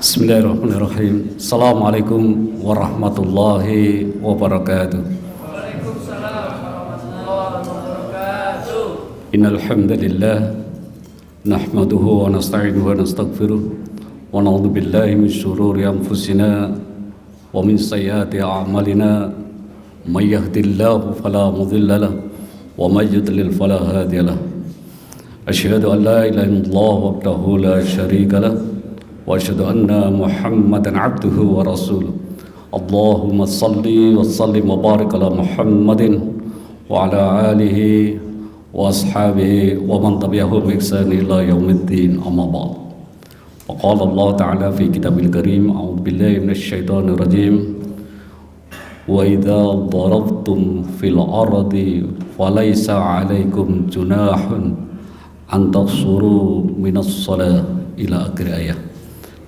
Bismillahirrahmanirrahim. Assalamualaikum warahmatullahi wabarakatuh. Waalaikumsalam warahmatullahi wabarakatuh. Innal hamdalillah nahmaduhu wa nasta'inuhu wa nastaghfiruh wa na'udzu billahi min shururi anfusina wa min sayyiati a'malina. May yahdihillahu fala mudilla lahu wa may yudlil fala hadiya lahu. Asyhadu an la ilaha illallah wahdahu la syarika lahu wa asyhadu anna Muhammadan abduhu wa rasuluh. Allahumma salli wa sallim wa barik ala Muhammadin wa ala alihi wa ashabihi wa man tabi'ahum bi ihsan ila yaumiddin, amma ba'd. Wa qala Allah ta'ala fi kitabil karim, a'udzu billahi minasy syaithanir rajim. Wa idza darabtum fil ardi falaysa 'alaikum junahun an taqsuru minas shalah, ila akhir ayat.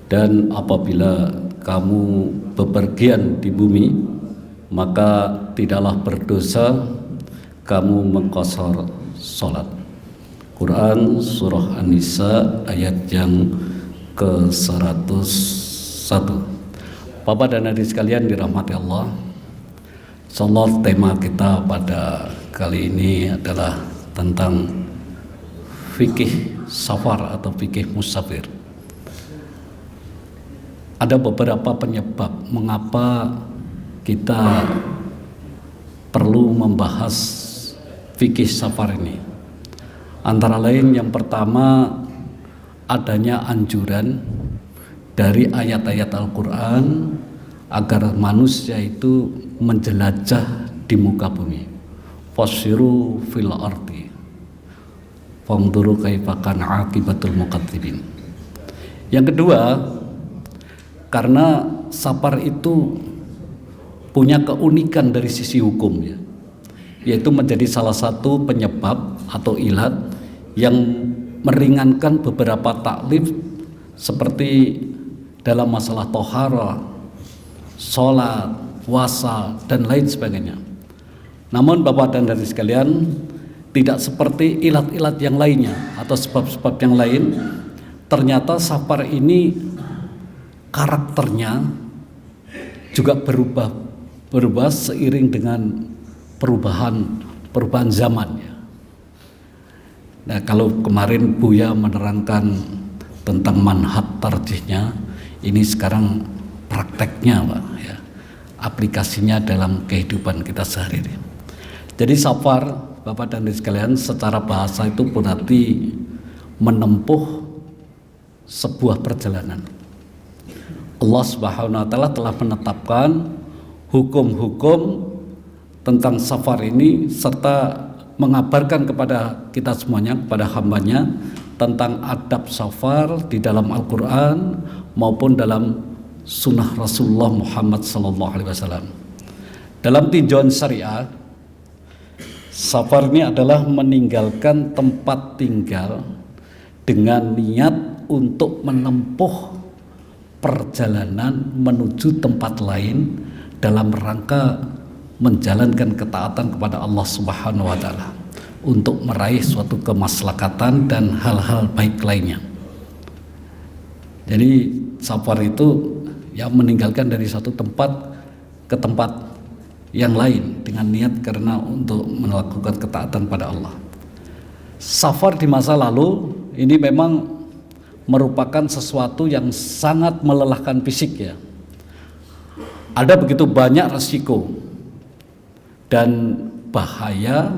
Dan apabila kamu bepergian di bumi, maka tidaklah berdosa kamu mengqasar salat. Quran surah An-Nisa ayat yang ke-101. Bapak dan adik sekalian dirahmati Allah, insyaallah tema kita pada kali ini adalah tentang fikih safar atau fikih musafir. Ada beberapa penyebab mengapa kita perlu membahas fikih safar ini. Antara lain yang pertama, adanya anjuran dari ayat-ayat Al-Quran agar manusia itu menjelajah di muka bumi. Fasiru fil ardi fanduru kaifa kana aqibatul muqaddibin. Yang kedua, karena safar itu punya keunikan dari sisi hukum, ya, yaitu menjadi salah satu penyebab atau ilat yang meringankan beberapa taklif seperti dalam masalah tohara, sholat, puasa, dan lain sebagainya. Namun Bapak dan adik sekalian, tidak seperti ilat-ilat yang lainnya atau sebab-sebab yang lain. Ternyata safar ini karakternya juga berubah seiring dengan perubahan zaman, ya. Nah, kalau kemarin Buya menerangkan tentang manhaj tarjihnya, ini sekarang prakteknya, Pak, ya, aplikasinya dalam kehidupan kita sehari-hari. Jadi safar, Bapak dan Ibu sekalian, secara bahasa itu berarti menempuh sebuah perjalanan. Allah Subhanahu wa taala telah menetapkan hukum-hukum tentang safar ini serta mengabarkan kepada kita semuanya, kepada hambanya, tentang adab safar di dalam Al-Quran maupun dalam sunnah Rasulullah Muhammad SAW. Dalam tinjauan syariah, safar ini adalah meninggalkan tempat tinggal dengan niat untuk menempuh perjalanan menuju tempat lain dalam rangka menjalankan ketaatan kepada Allah Subhanahu wa taala untuk meraih suatu kemaslahatan dan hal-hal baik lainnya. Jadi safar itu ya meninggalkan dari satu tempat ke tempat yang lain dengan niat karena untuk melakukan ketaatan pada Allah. Safar di masa lalu ini memang merupakan sesuatu yang sangat melelahkan fisik, ya. Ada begitu banyak resiko dan bahaya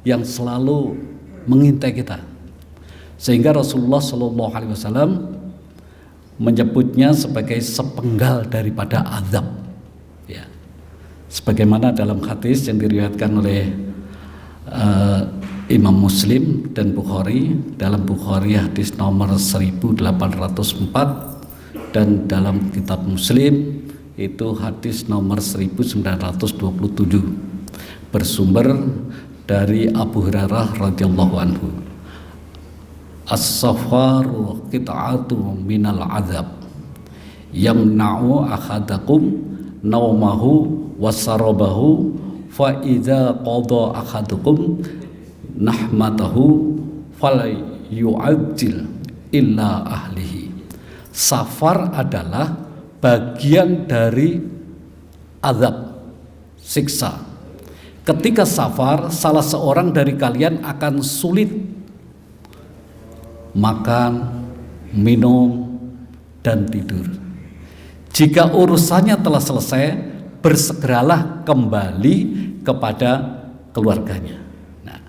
yang selalu mengintai kita, sehingga Rasulullah SAW menyebutnya sebagai sepenggal daripada azab, ya. Sebagaimana dalam hadis yang diriwayatkan oleh Imam Muslim dan Bukhari, dalam Bukhari hadis nomor 1804 dan dalam kitab Muslim itu hadis nomor 1927, bersumber dari Abu Hurairah radhiyallahu anhu. As-safaru qit'atu minal azab yamna'u ahadakum naumahu wasarabahu fa idza qada ahadukum nahmatahu fala yu'ajjil illa ahlihi. Safar adalah bagian dari azab, siksa. Ketika safar, salah seorang dari kalian akan sulit makan, minum, dan tidur. Jika urusannya telah selesai, bersegeralah kembali kepada keluarganya. Nah,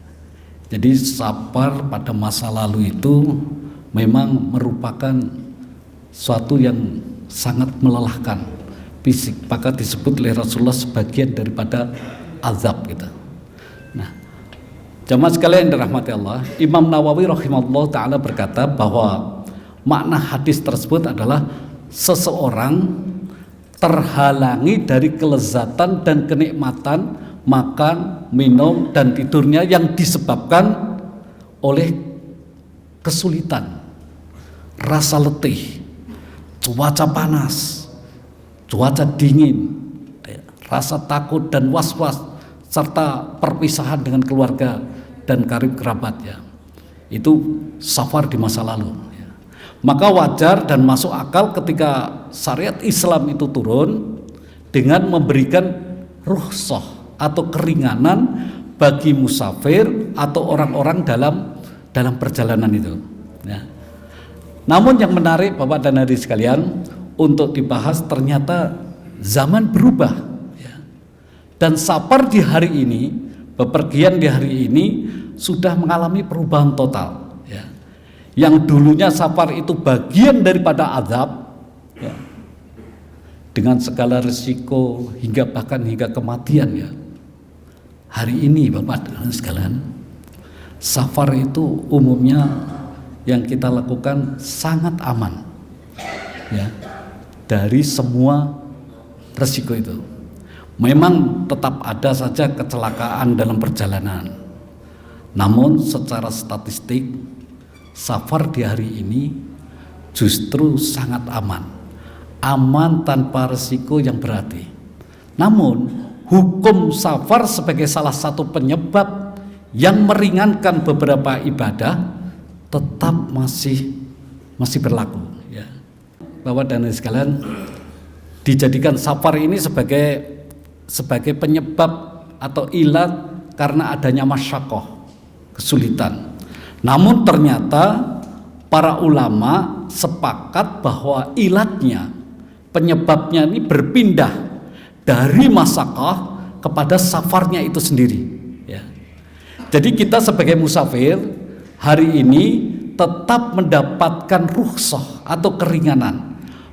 jadi safar pada masa lalu itu memang merupakan suatu yang sangat melelahkan fisik, maka disebut oleh Rasulullah sebagian daripada azab gitu. Nah, jamaah sekalian yang dirahmati Allah, Imam Nawawi rahimahullah ta'ala berkata bahwa makna hadis tersebut adalah seseorang terhalangi dari kelezatan dan kenikmatan makan, minum, dan tidurnya yang disebabkan oleh kesulitan, rasa letih, cuaca panas, cuaca dingin, rasa takut dan was-was, serta perpisahan dengan keluarga dan karib kerabatnya. Itu safar di masa lalu. Maka wajar dan masuk akal ketika syariat Islam itu turun dengan memberikan rukhsah atau keringanan bagi musafir atau orang-orang dalam perjalanan itu. Ya. Namun yang menarik Bapak dan Hadirin sekalian untuk dibahas, ternyata zaman berubah. Dan safar di hari ini, bepergian di hari ini sudah mengalami perubahan total. Ya. Yang dulunya safar itu bagian daripada azab, ya, dengan segala risiko bahkan hingga kematian. Ya. Hari ini Bapak dan sekalian, safar itu umumnya yang kita lakukan sangat aman, ya, dari semua risiko itu. Memang tetap ada saja kecelakaan dalam perjalanan. Namun secara statistik, safar di hari ini justru sangat aman. Aman tanpa risiko yang berarti. Namun hukum safar sebagai salah satu penyebab yang meringankan beberapa ibadah tetap masih berlaku, ya. Bapak dan Ibu sekalian, dijadikan safar ini sebagai penyebab atau ilat karena adanya masyakoh, kesulitan. Namun ternyata para ulama sepakat bahwa ilatnya, penyebabnya ini berpindah dari masyakoh kepada safarnya itu sendiri, ya. Jadi kita sebagai musafir hari ini tetap mendapatkan rukhsah atau keringanan.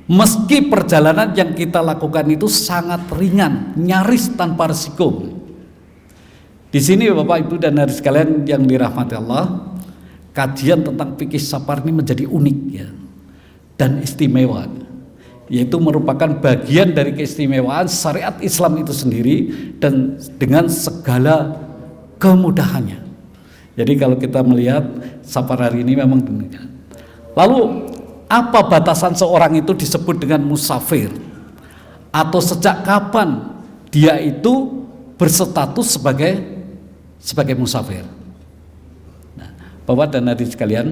Meski perjalanan yang kita lakukan itu sangat ringan, nyaris tanpa risiko. Di sini Bapak Ibu dan Hadirin sekalian yang dirahmati Allah, kajian tentang fikih safar ini menjadi unik, ya, dan istimewa, yaitu merupakan bagian dari keistimewaan syariat Islam itu sendiri dan dengan segala kemudahannya. Jadi kalau kita melihat safar hari ini memang demikian. Lalu apa batasan seorang itu disebut dengan musafir? Atau sejak kapan dia itu berstatus sebagai musafir? Nah, Bapak dan Hadirin sekalian,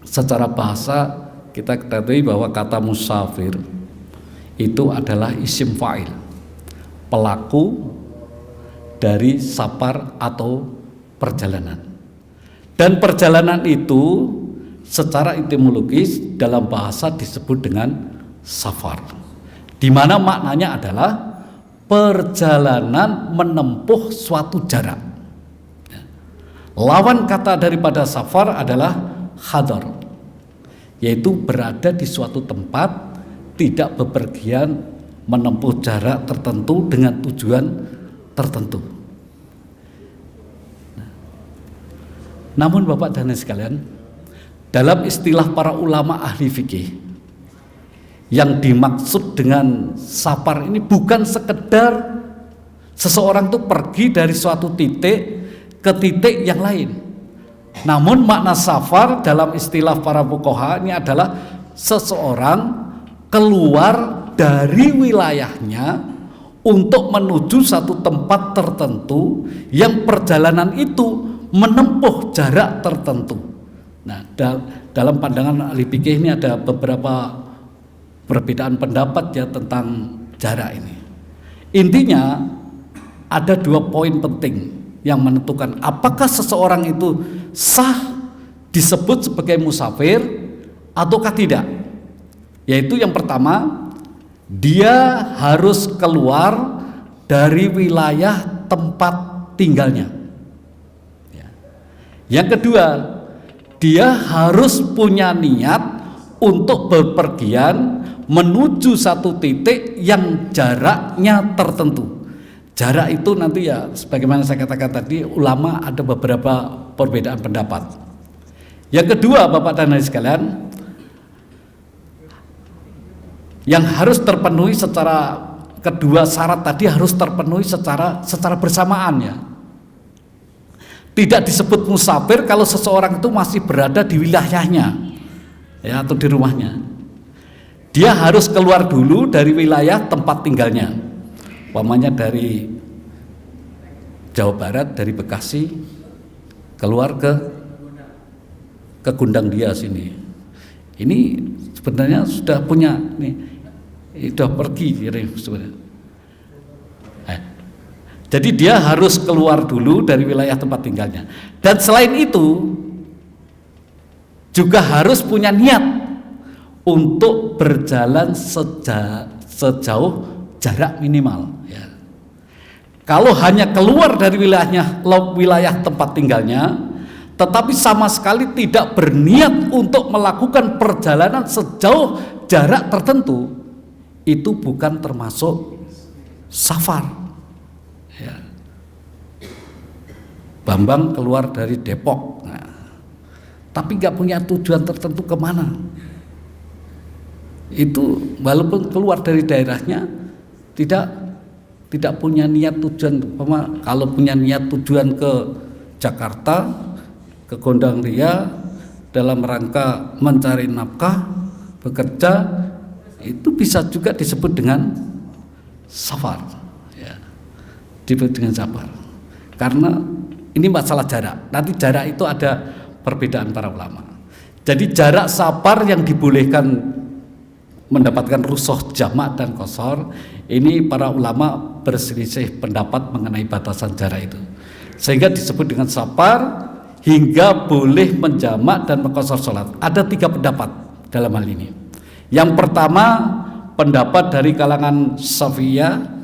secara bahasa kita ketahui bahwa kata musafir itu adalah isim fa'il, pelaku dari safar atau perjalanan. Dan perjalanan itu secara etimologis dalam bahasa disebut dengan safar, di mana maknanya adalah perjalanan menempuh suatu jarak. Lawan kata daripada safar adalah hadar, yaitu berada di suatu tempat, tidak bepergian menempuh jarak tertentu dengan tujuan tertentu. Namun Bapak dan Ibu sekalian, dalam istilah para ulama ahli fikih, yang dimaksud dengan safar ini bukan sekedar seseorang itu pergi dari suatu titik ke titik yang lain. Namun makna safar dalam istilah para fuqaha ini adalah seseorang keluar dari wilayahnya untuk menuju satu tempat tertentu yang perjalanan itu menempuh jarak tertentu. Nah, dalam pandangan ahli fikih ini ada beberapa perbedaan pendapat ya tentang jarak ini. Intinya ada 2 poin penting yang menentukan apakah seseorang itu sah disebut sebagai musafir ataukah tidak. Yaitu yang pertama, dia harus keluar dari wilayah tempat tinggalnya. Yang kedua, dia harus punya niat untuk bepergian menuju satu titik yang jaraknya tertentu. Jarak itu nanti ya sebagaimana saya katakan tadi, ulama ada beberapa perbedaan pendapat. Yang kedua, Bapak dan Ibu sekalian, yang harus terpenuhi secara kedua syarat tadi harus terpenuhi secara bersamaan ya. Tidak disebut musafir kalau seseorang itu masih berada di wilayahnya ya, atau di rumahnya. Dia harus keluar dulu dari wilayah tempat tinggalnya. Umpamanya dari Jawa Barat, dari Bekasi keluar ke Gundang Dia sini. Ini sebenarnya sudah punya nih, sudah pergi sebenarnya. Jadi dia harus keluar dulu dari wilayah tempat tinggalnya. Dan selain itu juga harus punya niat untuk berjalan sejauh jarak minimal ya. Kalau hanya keluar dari wilayah tempat tinggalnya tetapi sama sekali tidak berniat untuk melakukan perjalanan sejauh jarak tertentu, itu bukan termasuk safar ya. Bambang keluar dari Depok, tapi nggak punya tujuan tertentu kemana. Itu walaupun keluar dari daerahnya tidak punya niat tujuan. Kalau punya niat tujuan ke Jakarta, ke Gondang Ria dalam rangka mencari nafkah, bekerja, itu bisa juga disebut dengan safar ya. Disebut dengan safar karena ini masalah jarak. Nanti jarak itu ada perbedaan para ulama. Jadi jarak safar yang dibolehkan mendapatkan rukhsah jamak dan qasar, ini para ulama berselisih pendapat mengenai batasan jarak itu, sehingga disebut dengan safar hingga boleh menjamak dan mengqasar sholat. Ada 3 pendapat dalam hal ini. Yang pertama, pendapat dari kalangan Syafi'iyah,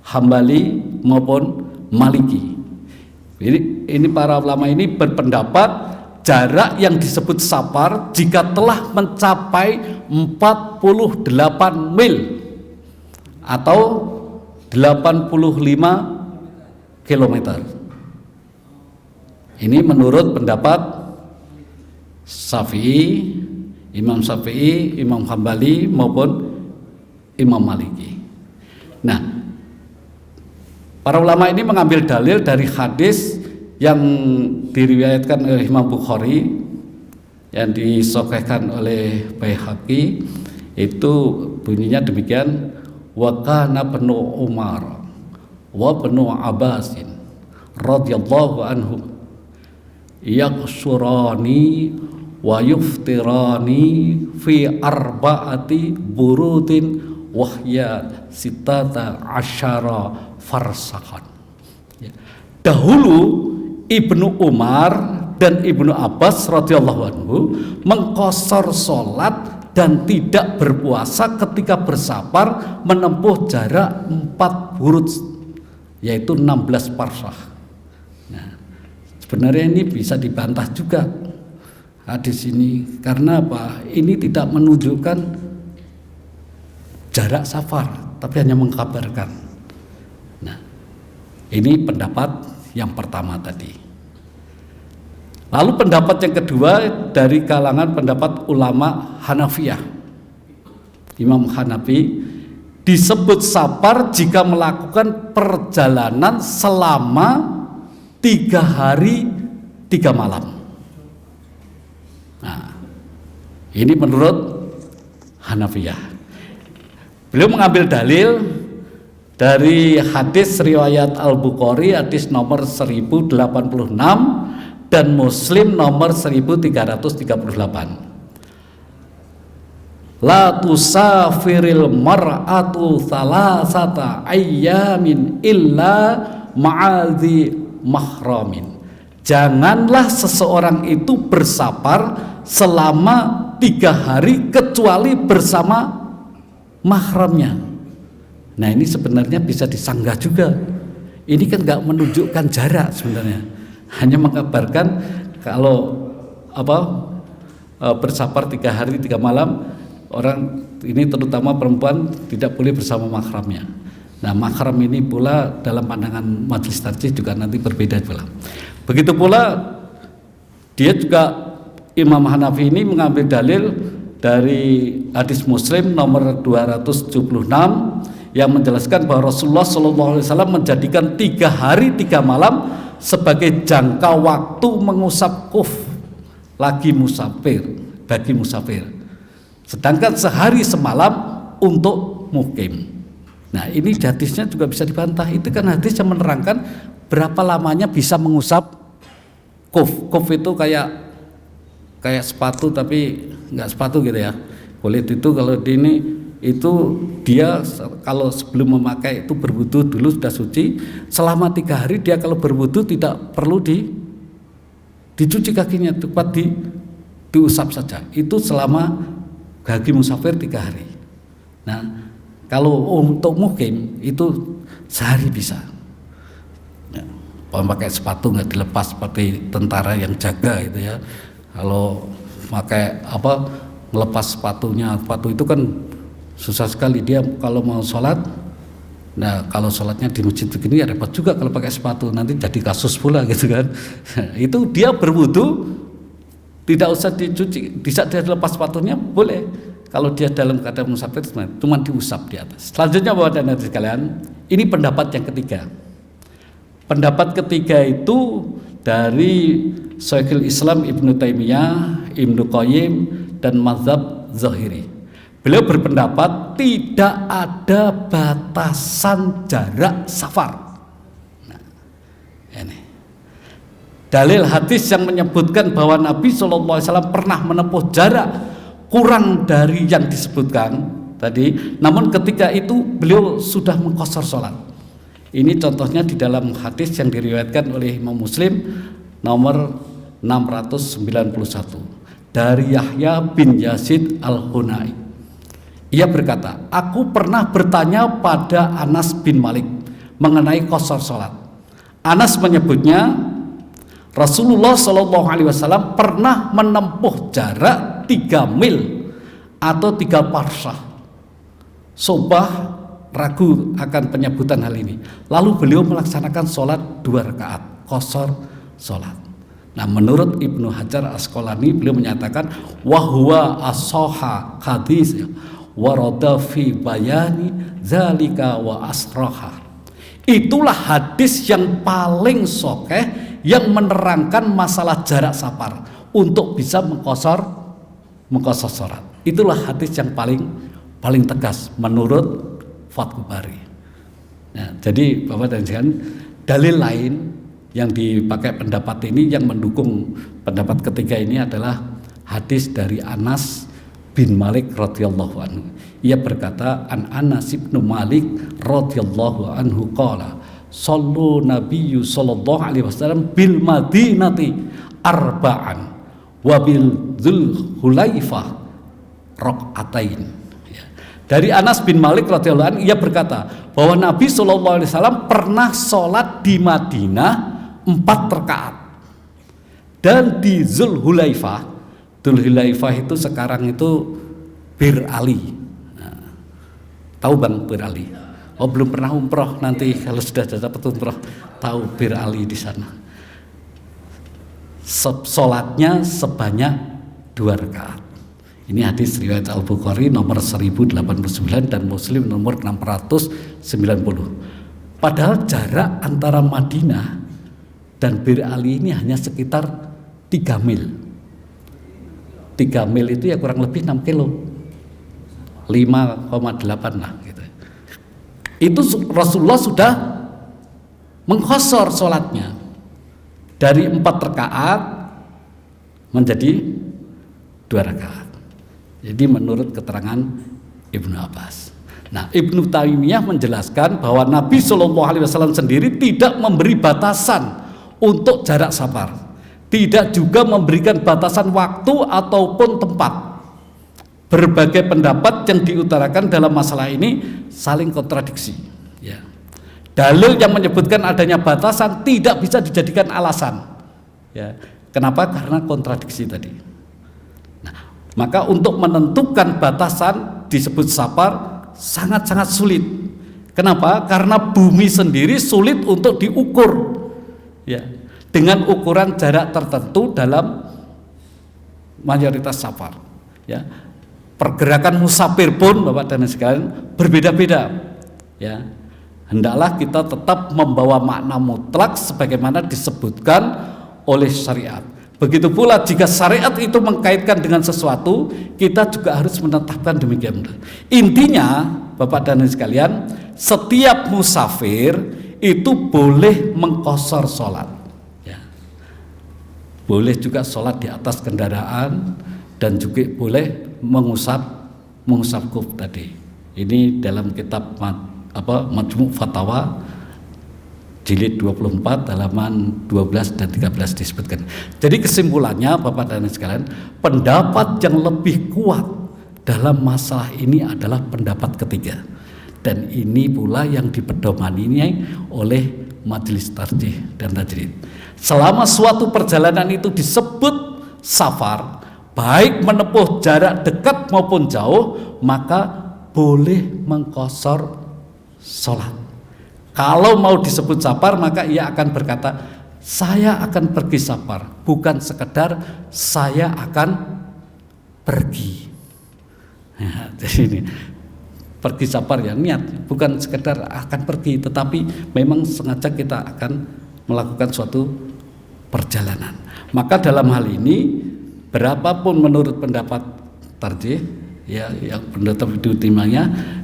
Hambali maupun Maliki. Ini para ulama ini berpendapat jarak yang disebut safar jika telah mencapai 48 mil atau 85 kilometer. Ini menurut pendapat Syafi'i, Imam Syafi'i, Imam Hambali maupun Imam Maliki. Nah, para ulama ini mengambil dalil dari hadis yang diriwayatkan oleh Imam Bukhari, yang disahihkan oleh Baihaqi, itu bunyinya demikian: wa kana ibnu Umar wa ibnu Abbasin radhiyallahu anhum yaqsurani wa yuftirani fi arba'ati burudin wahya sitata asyara farsakhan. Dahulu Ibnu Umar dan Ibnu Abbas radhiyallahu anhu mengqasar sholat dan tidak berpuasa ketika bersafar menempuh jarak 4 burud, yaitu 16 parsah. Nah, sebenarnya ini bisa dibantah juga hadis ini, karena apa? Ini tidak menunjukkan jarak safar, tapi hanya mengkabarkan. Nah, ini pendapat yang pertama tadi. Lalu pendapat yang kedua dari kalangan pendapat ulama Hanafiyah. Imam Hanafi, disebut safar jika melakukan perjalanan selama 3 hari 3 malam. Nah, ini menurut Hanafiyah. Beliau mengambil dalil dari hadis riwayat Al-Bukhari, hadis nomor 1086, dan Muslim nomor 1338. La tusafiril mar'atu thalathata ayyamin illa ma'adhi mahramin. Janganlah seseorang itu bersafar selama 3 hari kecuali bersama mahramnya. Nah, ini sebenarnya bisa disanggah juga. Ini kan nggak menunjukkan jarak sebenarnya, hanya mengabarkan kalau bersafar 3 hari 3 malam, orang ini terutama perempuan tidak boleh bersama mahramnya. Nah, mahram ini pula dalam pandangan majelis tarjih juga nanti berbeda pula. Begitu pula dia juga Imam Hanafi ini mengambil dalil dari hadis Muslim nomor 276 yang menjelaskan bahwa Rasulullah SAW menjadikan 3 hari 3 malam sebagai jangka waktu mengusap kuf bagi musafir. Sedangkan sehari semalam untuk mukim. Nah, ini hadisnya juga bisa dibantah. Itu kan hadis yang menerangkan berapa lamanya bisa mengusap kuf. Kuf itu kayak sepatu tapi nggak sepatu gitu ya. Kulit itu kalau di ini itu dia kalau sebelum memakai itu berwudu dulu sudah suci. Selama 3 hari dia kalau berwudu tidak perlu dicuci kakinya, tepat diusap saja. Itu selama bagi musafir 3 hari. Nah, kalau untuk mukim itu sehari bisa. Ya, pakai sepatu nggak dilepas seperti tentara yang jaga itu ya. Kalau pakai melepas sepatunya, sepatu itu kan susah sekali dia kalau mau sholat. Nah, kalau sholatnya di masjid begini ya repot juga kalau pakai sepatu, nanti jadi kasus pula gitu kan. Itu dia berwudu tidak usah dicuci, bisa dia lepas sepatunya boleh. Kalau dia dalam keadaan musafir cuma diusap di atas. Selanjutnya Bapak dan Hadirin sekalian, ini pendapat yang ketiga. Pendapat ketiga itu dari Syekhul Islam Ibnu Taimiyah, Ibnu Qayyim dan mazhab Zahiri. Beliau berpendapat tidak ada batasan jarak safar. Nah, ini dalil hadis yang menyebutkan bahwa Nabi SAW pernah menempuh jarak kurang dari yang disebutkan tadi, namun ketika itu beliau sudah mengqashar sholat. Ini contohnya di dalam hadis yang diriwayatkan oleh Imam Muslim nomor 691 dari Yahya bin Yazid al-Hunai. Ia berkata, aku pernah bertanya pada Anas bin Malik mengenai qashar sholat. Anas menyebutnya Rasulullah SAW pernah menempuh jarak 3 mil atau 3 parsah. Sobah ragu akan penyebutan hal ini. Lalu beliau melaksanakan sholat 2 rakaat, qashar sholat. Nah, menurut Ibnu Hajar Asqalani beliau menyatakan wahwa as-soha hadis warada fi bayani zalika wa asraha. Itulah hadis yang paling sahih yang menerangkan masalah jarak safar untuk bisa mengqashar sholat. Itulah hadis yang paling tegas menurut Fathul Bari. Nah, jadi Bapak dan Ibu, dalil lain yang dipakai pendapat ini yang mendukung pendapat ketiga ini adalah hadis dari Anas bin Malik radhiyallahu anhu. Ia berkata, an Anas bin Malik radhiyallahu anhu qala sallu nabiyyu sallallahu alaihi wasallam bil madinati arba'an wa bil dzulhulaifah rakaatain. Ya. Dari Anas bin Malik radhiyallahu anhu ia berkata bahwa Nabi sallallahu alaihi wasallam pernah sholat di Madinah 4 rakaat dan di Dzulhulaifah. Dzulhulaifah itu sekarang itu Bir Ali. Nah, tahu Bang Bir Ali? Oh, belum pernah umroh, nanti kalau sudah dapat umroh tahu Bir Ali di sana. Sholatnya sebanyak 2 rakaat. Ini hadis riwayat Al-Bukhari nomor 1089 dan Muslim nomor 690. Padahal jarak antara Madinah dan Bir Ali ini hanya sekitar 3 mil. 3 mil itu ya kurang lebih 6 kilo. 5,8 lah gitu. Itu Rasulullah sudah mengqashar sholatnya. Dari 4 rakaat menjadi 2 rakaat. Jadi menurut keterangan Ibnu Abbas. Nah, Ibnu Taimiyah menjelaskan bahwa Nabi SAW sendiri tidak memberi batasan untuk jarak safar, tidak juga memberikan batasan waktu ataupun tempat. Berbagai pendapat yang diutarakan dalam masalah ini saling kontradiksi. Ya. Dalil yang menyebutkan adanya batasan tidak bisa dijadikan alasan. Ya. Kenapa? Karena kontradiksi tadi. Nah, maka untuk menentukan batasan disebut safar sangat-sangat sulit. Kenapa? Karena bumi sendiri sulit untuk diukur, ya, dengan ukuran jarak tertentu dalam mayoritas safar. Ya, pergerakan musafir pun, Bapak dan sekalian, berbeda-beda. Ya, hendaklah kita tetap membawa makna mutlak sebagaimana disebutkan oleh syariat. Begitu pula jika syariat itu mengkaitkan dengan sesuatu, kita juga harus menetapkan demikian. Intinya, Bapak dan Ibu sekalian, setiap musafir itu boleh mengqashar sholat. Ya. Boleh juga sholat di atas kendaraan dan juga boleh mengusap kuf tadi. Ini dalam kitab Majmu' Fatawa jilid 24 halaman 12 dan 13 disebutkan. Jadi kesimpulannya Bapak dan Ibu sekalian, pendapat yang lebih kuat dalam masalah ini adalah pendapat ketiga. Dan ini pula yang dipedomaninya oleh Majelis Tarjih dan Tajrid. Selama suatu perjalanan itu disebut safar, baik menempuh jarak dekat maupun jauh, maka boleh mengqashar sholat. Kalau mau disebut safar, maka ia akan berkata, saya akan pergi safar, bukan sekedar saya akan pergi. Ya, jadi ini pergi safar ya niat, bukan sekedar akan pergi, tetapi memang sengaja kita akan melakukan suatu perjalanan. Maka dalam hal ini, berapapun menurut pendapat tarjih, ya, yang pendapat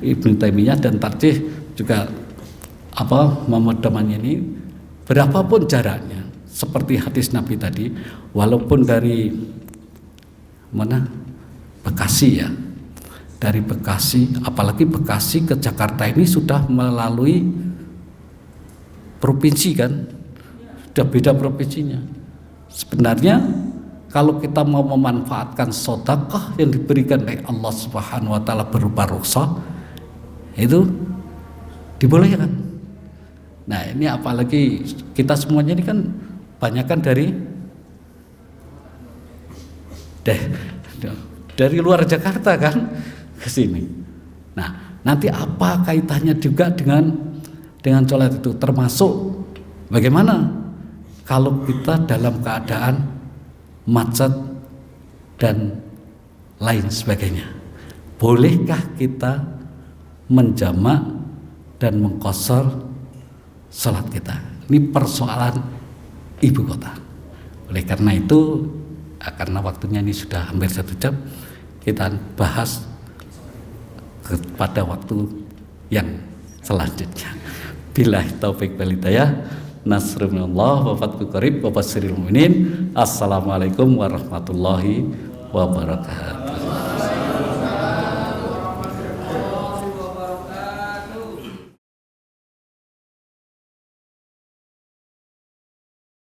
Ibnu Taimiyah dan tarjih juga memedomannya ini, berapapun jaraknya, seperti hadis Nabi tadi, walaupun dari mana Bekasi ya, dari Bekasi, apalagi Bekasi ke Jakarta ini sudah melalui provinsi kan, sudah beda provinsinya. Sebenarnya kalau kita mau memanfaatkan sedekah yang diberikan oleh Allah Subhanahu wa taala berupa rukhsah, itu dibolehkan. Nah, ini apalagi kita semuanya ini kan banyakan dari luar Jakarta kan ke sini. Nah, nanti apa kaitannya juga dengan sholat itu, termasuk bagaimana kalau kita dalam keadaan macet dan lain sebagainya. Bolehkah kita menjamak dan mengqashar sholat kita? Ini persoalan ibu kota. Oleh karena itu, karena waktunya ini sudah hampir 1 jam, kita bahas pada waktu yang selanjutnya. Billahi taufik wal hidayah. Nasrul minallah wa fathu qarib wa basyiril mu'minin. Assalamualaikum warahmatullahi wabarakatuh.